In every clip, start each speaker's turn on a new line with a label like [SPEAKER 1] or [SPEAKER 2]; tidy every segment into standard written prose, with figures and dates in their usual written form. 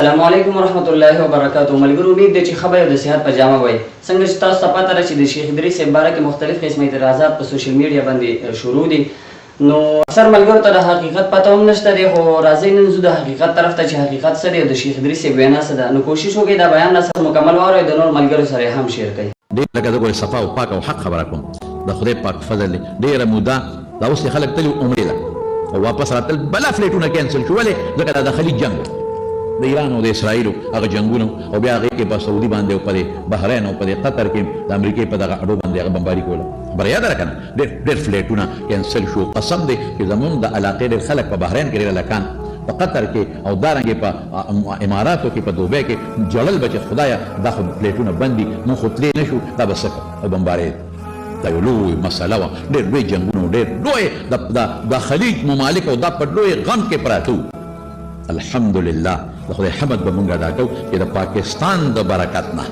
[SPEAKER 1] السلام علیکم ورحمت الله وبرکاتہ. ملګرو امید دی چې خبره د صحت په جامه وای. څنګه چې تاسو ته پته ده چې د شیخ ادریس صاحب باره کې مختلف قسم اعتراضات په سوشل میډیا باندې شروع دي، نو اکثر ملګرو ته د حقیقت پته هم نشته دی، خو راځئ نن ځو د حقیقت طرف ته چې حقیقت څه دی او د شیخ ادریس صاحب وینا څه ده. نو کوشش وکړئ دا بیان نصر مکمل واورئ، د نور ملګرو سره هم شیر کړئ.
[SPEAKER 2] ډېر لکه زه ګورې صفا او پاک او حق خبره کوم، د خدای پاک فضل دی. ډېره موده دا اوس خلک تلي عمرې ته او واپس راتل بلا فلیټونه کینسل شو. ولې؟ ځکه دا د خلیج جنګ د ایران او د اسرائیلو هغه جنګونه او بیا هغې کې په سعودي باندې او په د بحرین او په د قطر کې د امریکې په دغه اډو باندې هغه بمباري کوله. خبره یاده ده که نه؟ ډېر فلیټونه کینسل شو. قسم دی چې زمونږ د علاقې ډېر خلک په بحرین کې ډېر هلکان په قطر کې او دارنګې په اماراتو کې په دوبۍ کې جړل به چې خدایه دا خو فلیټونه بند دي، مونږ خو تللی نه شو، دا به څه کوو او بمبارۍ دا یو لوی مسله وه. ډېر لوی جنګونه ډېر لوی د خلیج ممالک او دا په لوی غم کې پراته وو. الحمدلله د خدای حمد به مونږ ادا کوو چې د پاکستان د برکت نه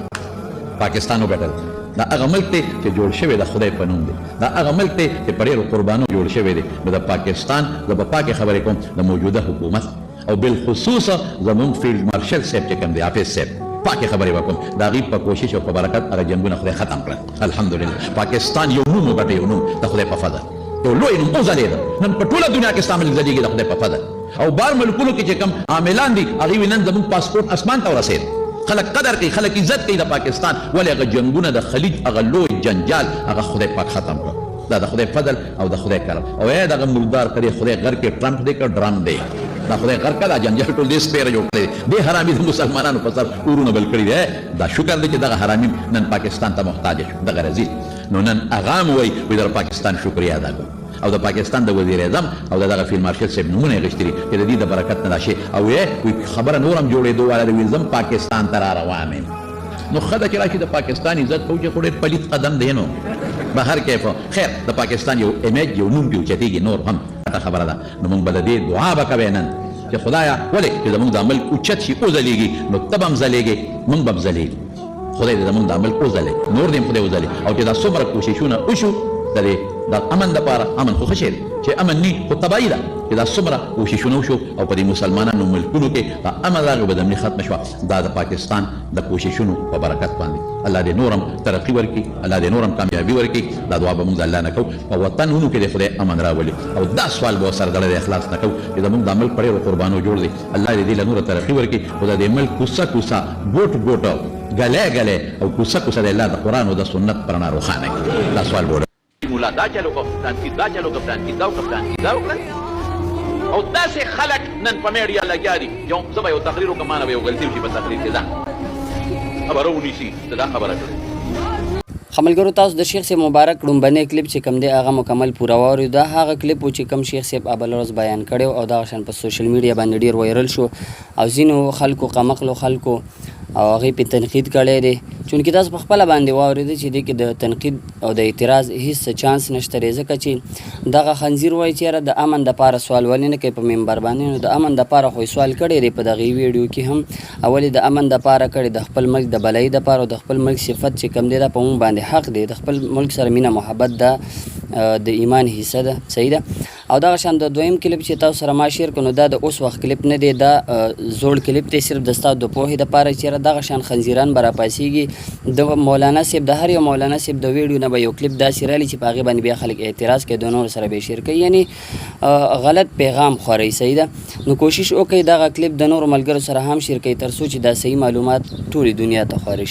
[SPEAKER 2] پاکستان وګټل. دا هغه ملک دی چې جوړ شوی د خدای په نوم دی، دا هغه ملک دی چې په ډېرو قربانو جوړ شوی دی. نو د پاکستان زه به پاکې خبرې کوم د موجوده حکومت او بالخصوص زمونږ فیلډ مارشل صاحب چې کوم دی حافظ صاحب، پاکې خبرې به کوم. د هغې په کوشش او په برکت هغه جنګونه خدای ختم کړل. الحمدلله پاکستان یو نوم وګټه، یو نوم د خدای په فضل، یو لوی نوم وځلېده. نن په ټوله دنیا کې ستا ملک ځلېږي د خدای په فضل. او بار ملکونو کې چې کوم عاملان دي هغې وي نن زموږ پاسپورټ اسمان ته ورسېد. خلک قدر کوي، خلک عزت کوي د پاکستان. ولې هغه جنګونه د خلیج هغه لوی جنجال هغه خدای پاک ختم کړ. دا د خدای فضل او د خدای کرم. او ای دغه مردار کړی خدای غر کې ټرمپ دی که ډرم دی، دا خدای غر که دا جنجال ټول دې سپیره جوړ کړی دی. دې حرامي د مسلمانانو په سر اورونه بل کړي دی. دا شکر دی چې دغه حرامي نن پاکستان ته محتاج شو، دغه رزیل. نو نن هغه هم وایي د پاکستان شکریه ادا کړو او د پاکستان د وزیر اعظم او دغه فیلډ مارشل صاحب نومونه یې غوښتي دي چې د دې د برکت نه دا شی. او یې خبره نور هم جوړېدو واله دی، زم پاکستان ته را روان یم. نو ښه ده چې راشي د پاکستان عزت کوو چې خو ډېر پلیت قدم دی. نو به هر کیف خیر د پاکستان یو امیج یو نوم پې اوچتېږي، نور هم ښه خبره ده. نو موږ به د دې دعا به کوې نن چې خدایه ولې چې زموږ د عمل اوچت شي وځلېږي، نو ته به هم ځلېږې موږ به هم ځلېږو. خدای دې زموږ د عمل وځلې، نور دې هم خدای وځلې. او چې دا څومره کوششونه وشو د امن دپاره، امن خو ښه شی دی، چې امن نی خو تباهي ده. چې دا څومره کوششونه وشو او په دې مسلمانانو ملکونو کې دا امن راغی، بدامني ختمه شوه. دا د پاکستان د کوششونو په برکت باندې الله دې نورم ترقي ورکړي، الله دې نورم کامیابي ورکړي. دا دعا به مونږ د الله نه کوو. په وطنونو کې د خدای امن راولي. او دا سوال به ورسره ډډه د اخلاص نه کوو چې زموږ دا ملک په ډېرو قربانو جوړ دی. الله دې دې له نوره ترقي ورکړي. خو د دې ملک کوڅه کوڅه ګوټ ګوټ ګلی ګلی او کوڅه کوڅه د الله د قرآن او د سنت په رڼا روښانه کړي. دا سوال به مولا دا چلو کو پلان کی دا چلو کو پلان کی دا کو پلان کی دا وکړه. او داسې خلک نن په میډیا لګیا دي. یو زه به یو تقریر وکړم، مانه به یو غلطي وشي په تقریر کې، ځه خبره ونیسي دا خبره کړې.
[SPEAKER 1] خملګرو تاسو د شیخ صاحب مبارک لومبنی کلیپ چې کوم دی هغه مکمل پوره واورئ. دا هغه کلیپ و چې کوم شیخ صاحب اول ورځ بیان کړی او دغه شان په سوشل میډیا باندې ډېر وایرل شو او ځینو خلکو قمقلو خلکو او هغې پې تنقید کړی دی. چونکې تاسو په خپله باندې واورېده چې دې کې د تنقید او د اعتراض هېڅ چانس نشته دی، ځکه چې دغه خنزیر وایي چې یاره د امن دپاره سوال ولې نه کوي په منبر باندې. نو د امن دپاره خو یې سوال کړی دی په دغې ویډیو کې هم، او ولې د امن دپاره کړی د خپل ملک د بلایي دپاره او د خپل ملک صفت چې کوم دی دا په مونږ باندې حق دی. د خپل ملک سره مینه محبت ده د ایمان حصه ده، صحیح ده. او دغه شان د دویم کلیپ چې تاسو سره ما شیر کړو نو دا د اوس وخت کلیپ نه دی، دا زوړ کلیپ دی، صرف د ستاسو د پوهې دپاره چې دغه شان خنزیران به راپاڅېږي. د مولانا صاحب د هر یو مولانا صاحب د ویډیو نه به یو کلیپ داسې رالي چې په هغې باندې بیا خلک اعتراض کوي، د نورو سره به یې شیر کوي، یعنې غلط پیغام خورئ، صحیح ده. نو کوشش وکړئ دغه کلیپ د نورو ملګرو سره هم شیر کوئ تر څو چې دا صحیح معلومات ټولې دنیا ته خورئ.